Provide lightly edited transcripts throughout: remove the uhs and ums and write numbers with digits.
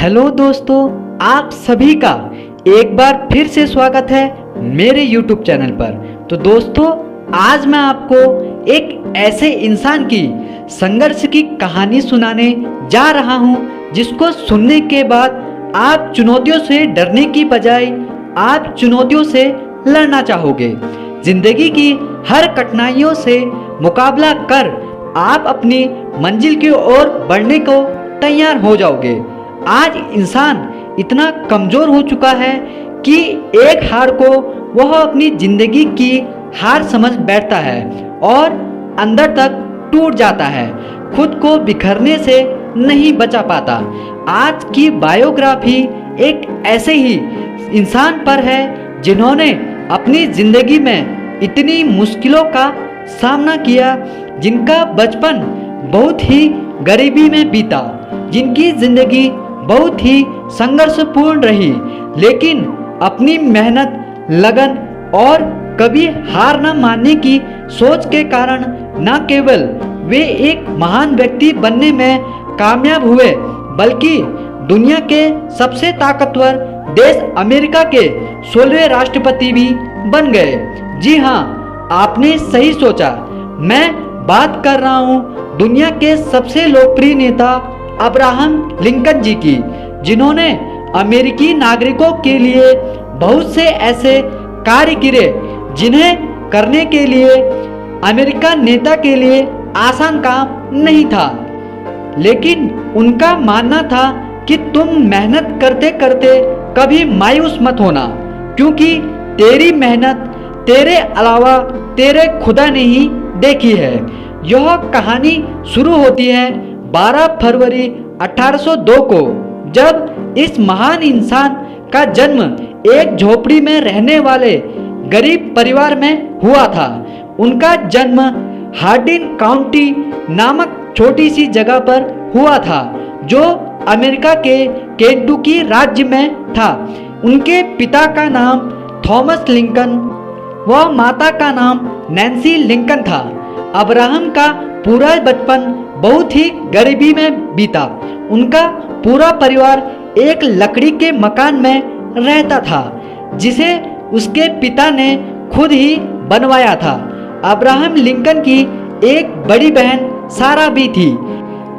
Hello दोस्तों, आप सभी का एक बार फिर से स्वागत है मेरे YouTube चैनल पर। तो दोस्तों, आज मैं आपको एक ऐसे इंसान की संघर्ष की कहानी सुनाने जा रहा हूं, जिसको सुनने के बाद आप चुनौतियों से डरने की बजाय आप चुनौतियों से लड़ना चाहोगे। जिंदगी की हर कठिनाइयों से मुकाबला कर आप अपनी मंजिल की ओर बढ़ने को तैयार हो जाओगे। आज इंसान इतना कमजोर हो चुका है कि एक हार को वह अपनी जिंदगी की हार समझ बैठता है और अंदर तक टूट जाता है, खुद को बिखरने से नहीं बचा पाता। आज की बायोग्राफी एक ऐसे ही इंसान पर है जिन्होंने अपनी जिंदगी में इतनी मुश्किलों का सामना किया, जिनका बचपन बहुत ही गरीबी में बीता, जिनकी जिंदगी बहुत ही संघर्षपूर्ण रही, लेकिन अपनी मेहनत, लगन और कभी हार न मानने की सोच के कारण न केवल वे एक महान व्यक्ति बनने में कामयाब हुए, बल्कि दुनिया के सबसे ताकतवर देश अमेरिका के 16वें राष्ट्रपति भी बन गए। जी हाँ, आपने सही सोचा, मैं बात कर रहा हूँ दुनिया के सबसे लोकप्रिय नेता अब्राहम लिंकन जी की, जिन्होंने अमेरिकी नागरिकों के लिए बहुत से ऐसे कार्य किए जिन्हें करने के लिए अमेरिका नेता के लिए आसान काम नहीं था। लेकिन उनका मानना था कि तुम मेहनत करते करते कभी मायूस मत होना, क्योंकि तेरी मेहनत तेरे अलावा तेरे खुदा ने ही देखी है। यह कहानी शुरू होती है 12 फरवरी 1802 को, जब इस महान इंसान का जन्म एक झोपड़ी में रहने वाले गरीब परिवार में हुआ था। उनका जन्म हार्डिन काउंटी नामक छोटी सी जगह पर हुआ था, जो अमेरिका के केंटुकी राज्य में था। उनके पिता का नाम थॉमस लिंकन व माता का नाम नैन्सी लिंकन था। अब्राहम का पूरा बचपन बहुत ही गरीबी में बीता। उनका पूरा परिवार एक लकड़ी के मकान में रहता था, जिसे उसके पिता ने खुद ही बनवाया था। अब्राहम लिंकन की एक बड़ी बहन सारा भी थी।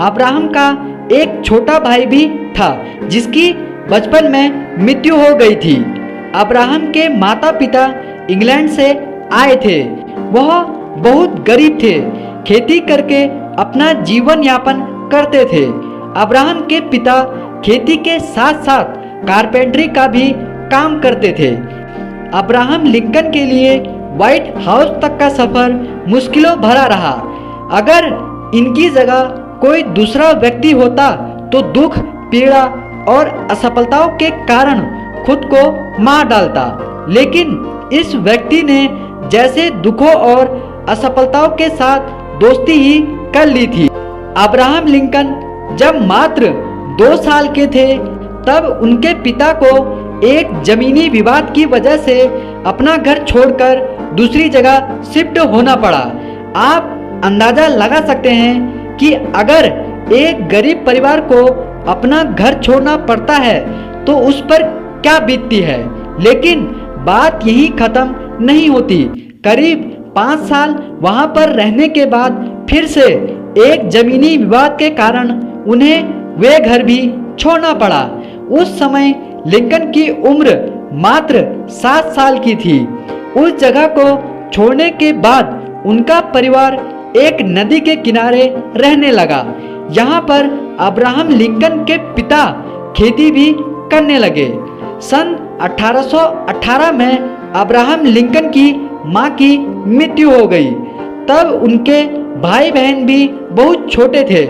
अब्राहम का एक छोटा भाई भी था, जिसकी बचपन में मृत्यु हो गई थी। अब्राहम के माता पिता इंग्लैंड से आए थे। वह बहुत गरीब थे, खेती करके अपना जीवन यापन करते थे। अब्राहम के पिता खेती के साथ साथ कारपेंटरी का भी काम करते थे। अब्राहम लिंकन के लिए व्हाइट हाउस तक का सफर मुश्किलों भरा रहा। अगर इनकी जगह कोई दूसरा व्यक्ति होता तो दुख, पीड़ा और असफलताओं के कारण खुद को मार डालता, लेकिन इस व्यक्ति ने जैसे दुखों और असफलताओं के साथ दोस्ती ही कर ली थी। अब्राहम लिंकन जब मात्र 2 साल के थे, तब उनके पिता को एक जमीनी विवाद की वजह से अपना घर छोड़कर दूसरी जगह शिफ्ट होना पड़ा। आप अंदाजा लगा सकते हैं कि अगर एक गरीब परिवार को अपना घर छोड़ना पड़ता है तो उस पर क्या बीतती है। लेकिन बात यही खत्म नहीं होती। करीब 5 साल वहां पर रहने के बाद फिर से एक जमीनी विवाद के कारण उन्हें वे घर भी छोड़ना पड़ा। उस समय लिंकन की उम्र मात्र 7 साल की थी। उस जगह को छोड़ने के बाद उनका परिवार एक नदी के किनारे रहने लगा। यहाँ पर अब्राहम लिंकन के पिता खेती भी करने लगे। सन 1818 में अब्राहम लिंकन की मां की मृत्यु हो गई। तब उनके भाई बहन भी बहुत छोटे थे।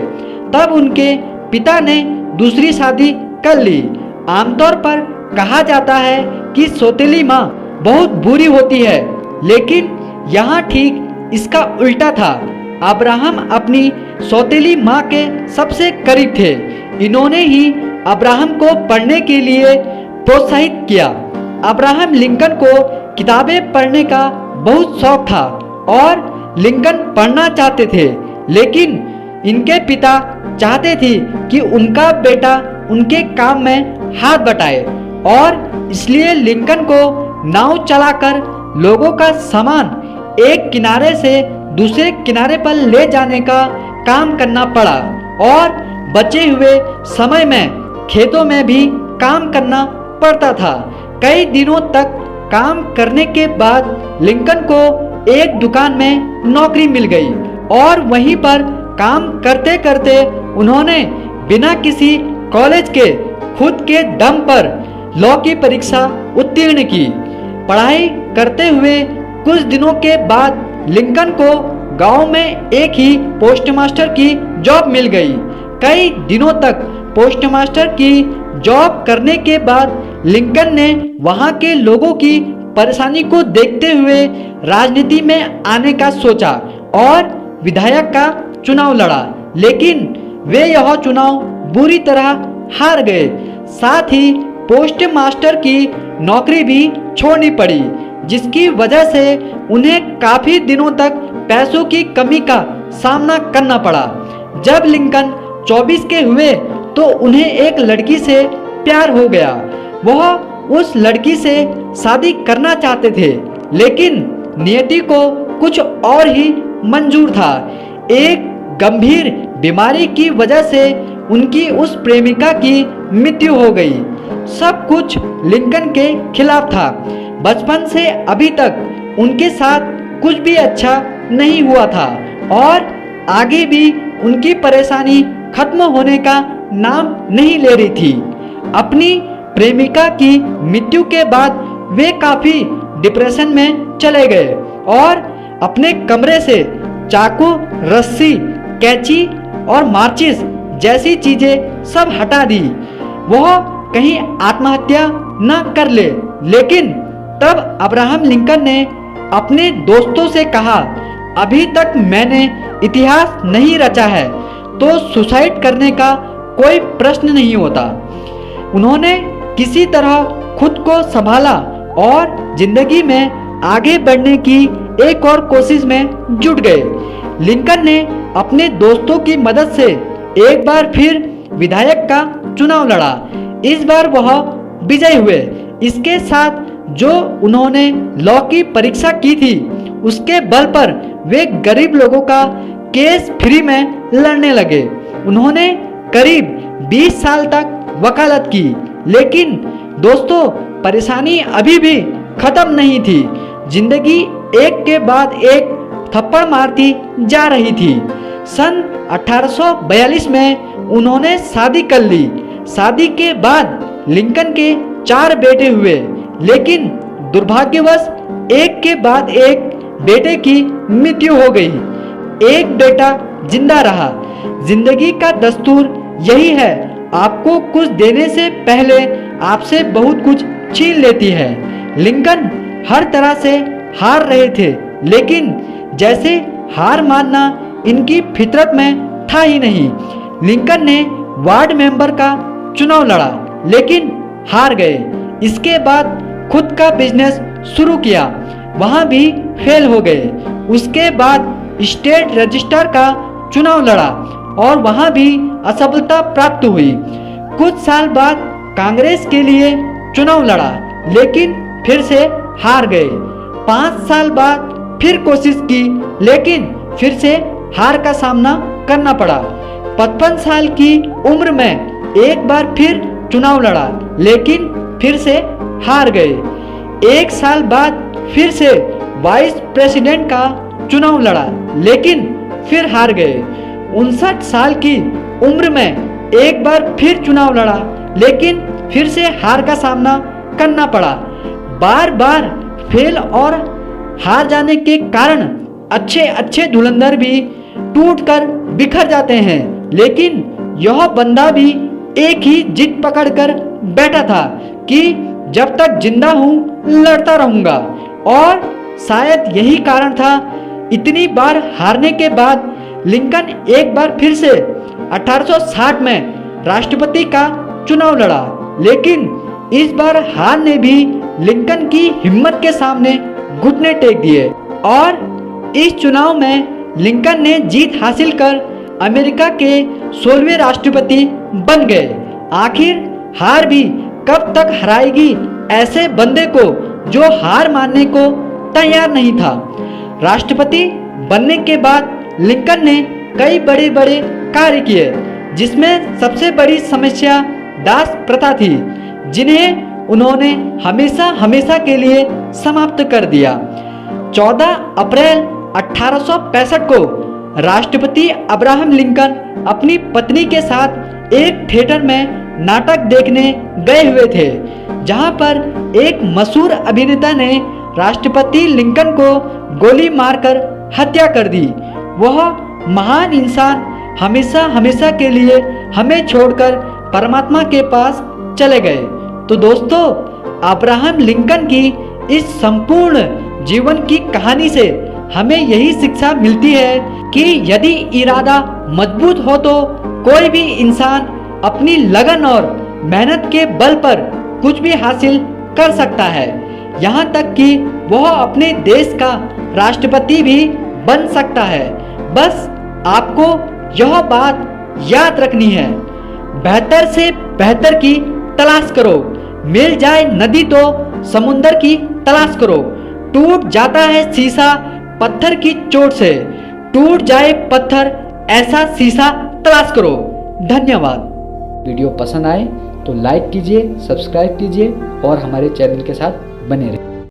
तब उनके पिता ने दूसरी शादी कर ली। आमतौर पर कहा जाता है कि सौतेली मां बहुत बुरी होती है, लेकिन यहाँ ठीक इसका उल्टा था। अब्राहम अपनी सौतेली मां के सबसे करीब थे। इन्होंने ही अब्राहम को पढ़ने के लिए प्रोत्साहित किया। अब्राहम लिंकन को किताबें पढ़ने का बहुत शौक था और लिंकन पढ़ना चाहते थे, लेकिन इनके पिता चाहते थे कि उनका बेटा उनके काम में हाथ बटाए और इसलिए लिंकन को नाव चलाकर लोगों का सामान एक किनारे से दूसरे किनारे पर ले जाने का काम करना पड़ा और बचे हुए समय में खेतों में भी काम करना पड़ता था। कई दिनों तक काम करने के बाद लिंकन को एक दुकान में नौकरी मिल गई और वहीं पर काम करते करते उन्होंने बिना किसी कॉलेज के खुद के दम पर लॉ की परीक्षा उत्तीर्ण की। पढ़ाई करते हुए कुछ दिनों के बाद लिंकन को गांव में एक ही पोस्टमास्टर की जॉब मिल गई। कई दिनों तक पोस्टमास्टर की जॉब करने के बाद लिंकन ने वहां के लोगों की परेशानी को देखते हुए राजनीति में आने का सोचा और विधायक का चुनाव लड़ा, लेकिन वे यह चुनाव बुरी तरह हार गए। साथ ही पोस्टमास्टर की नौकरी भी छोड़नी पड़ी, जिसकी वजह से उन्हें काफी दिनों तक पैसों की कमी का सामना करना पड़ा। जब लिंकन 24 के हुए तो उन्हें एक लड़की से प्यार हो गया। वह उस लड़की से शादी करना चाहते थे, लेकिन नियति को कुछ और ही मंजूर था। एक गंभीर बीमारी की वजह से उनकी उस प्रेमिका की मृत्यु हो गई। सब कुछ लिंकन के खिलाफ था। बचपन से अभी तक उनके साथ कुछ भी अच्छा नहीं हुआ था और आगे भी उनकी परेशानी खत्म होने का नाम नहीं ले रही थी। अपनी प्रेमिका की मृत्यु के बाद वे काफी डिप्रेशन में चले गए और अपने कमरे से चाकू, रस्सी, कैंची और माचिस जैसी चीजें सब हटा दी। वह कहीं आत्महत्या न कर ले, लेकिन तब अब्राहम लिंकन ने अपने दोस्तों से कहा, अभी तक मैंने इतिहास नहीं रचा है तो सुसाइड करने का कोई प्रश्न नहीं होता। उन्होंने किसी तरह खुद को संभाला और जिंदगी में आगे बढ़ने की एक और कोशिश में जुट गए। लिंकन ने अपने दोस्तों की मदद से एक बार फिर विधायक का चुनाव लड़ा। इस बार वह विजयी हुए। इसके साथ जो उन्होंने लॉ की परीक्षा की थी उसके बल पर वे गरीब लोगों का केस फ्री में लड़ने लगे। उन्होंने करीब 20 साल तक वकालत की, लेकिन दोस्तों परेशानी अभी भी खत्म नहीं थी। जिंदगी एक के बाद एक थप्पड़ मारती जा रही थी। सन 1842 में उन्होंने शादी कर ली। शादी के बाद लिंकन के 4 बेटे हुए, लेकिन दुर्भाग्यवश एक के बाद एक बेटे की मृत्यु हो गई। एक बेटा जिंदा रहा। जिंदगी का दस्तूर यही है, आपको कुछ देने से पहले आपसे बहुत कुछ छीन लेती है। लिंकन हर तरह से हार रहे थे, लेकिन जैसे हार मानना इनकी फितरत में था ही नहीं। लिंकन ने वार्ड मेंबर का चुनाव लड़ा, लेकिन हार गए। इसके बाद खुद का बिजनेस शुरू किया, वहां भी फेल हो गए। उसके बाद स्टेट रजिस्ट्रार का चुनाव लड़ा और वहां भी असफलता प्राप्त हुई। कुछ साल बाद कांग्रेस के लिए चुनाव लड़ा, लेकिन फिर से हार गए। 5 साल बाद फिर कोशिश की, लेकिन फिर से हार का सामना करना पड़ा। 55 साल की उम्र में एक बार फिर चुनाव लड़ा, लेकिन फिर से हार गए। 1 साल बाद फिर से वाइस प्रेसिडेंट का चुनाव लड़ा, लेकिन फिर हार गए। 59 साल की उम्र में एक बार फिर चुनाव लड़ा, लेकिन फिर से हार का सामना करना पड़ा। बार बार फेल और हार जाने के कारण अच्छे अच्छे धुरंधर भी टूटकर बिखर जाते हैं, लेकिन यह बंदा भी एक ही जिद पकड़कर बैठा था कि जब तक जिंदा हूं लड़ता रहूंगा। और शायद यही कारण था, इतनी बार हारने के बाद लिंकन एक बार फिर से 1860 में राष्ट्रपति का चुनाव लड़ा, लेकिन इस बार हार ने भी लिंकन की हिम्मत के सामने घुटने टेक दिए और इस चुनाव में लिंकन ने जीत हासिल कर अमेरिका के 16वें राष्ट्रपति बन गए आखिर हार भी कब तक हराएगी ऐसे बंदे को जो हार मानने को तैयार नहीं था। राष्ट्रपति बनने के बाद लिंकन ने कई बड़े बड़े कार्य किए, जिसमें सबसे बड़ी समस्या दास प्रथा थी, जिन्हें उन्होंने हमेशा हमेशा के लिए समाप्त कर दिया। 14 अप्रैल 1865 को राष्ट्रपति अब्राहम लिंकन अपनी पत्नी के साथ एक थिएटर में नाटक देखने गए हुए थे, जहां पर एक मशहूर अभिनेता ने राष्ट्रपति लिंकन को गोली मारकर हत्या कर दी। वह महान इंसान हमेशा हमेशा के लिए हमें छोड़कर परमात्मा के पास चले गए। तो दोस्तों, अब्राहम लिंकन की इस संपूर्ण जीवन की कहानी से हमें यही शिक्षा मिलती है कि यदि इरादा मजबूत हो तो कोई भी इंसान अपनी लगन और मेहनत के बल पर कुछ भी हासिल कर सकता है, यहाँ तक कि वह अपने देश का राष्ट्रपति भी बन सकता है। बस आपको यह बात याद रखनी है, बेहतर से बेहतर की तलाश करो। मिल जाए नदी तो समुंदर की तलाश करो। टूट जाता है शीशा पत्थर की चोट से, टूट जाए पत्थर ऐसा शीशा तलाश करो। धन्यवाद। वीडियो पसंद आए तो लाइक कीजिए, सब्सक्राइब कीजिए और हमारे चैनल के साथ बने रहिए।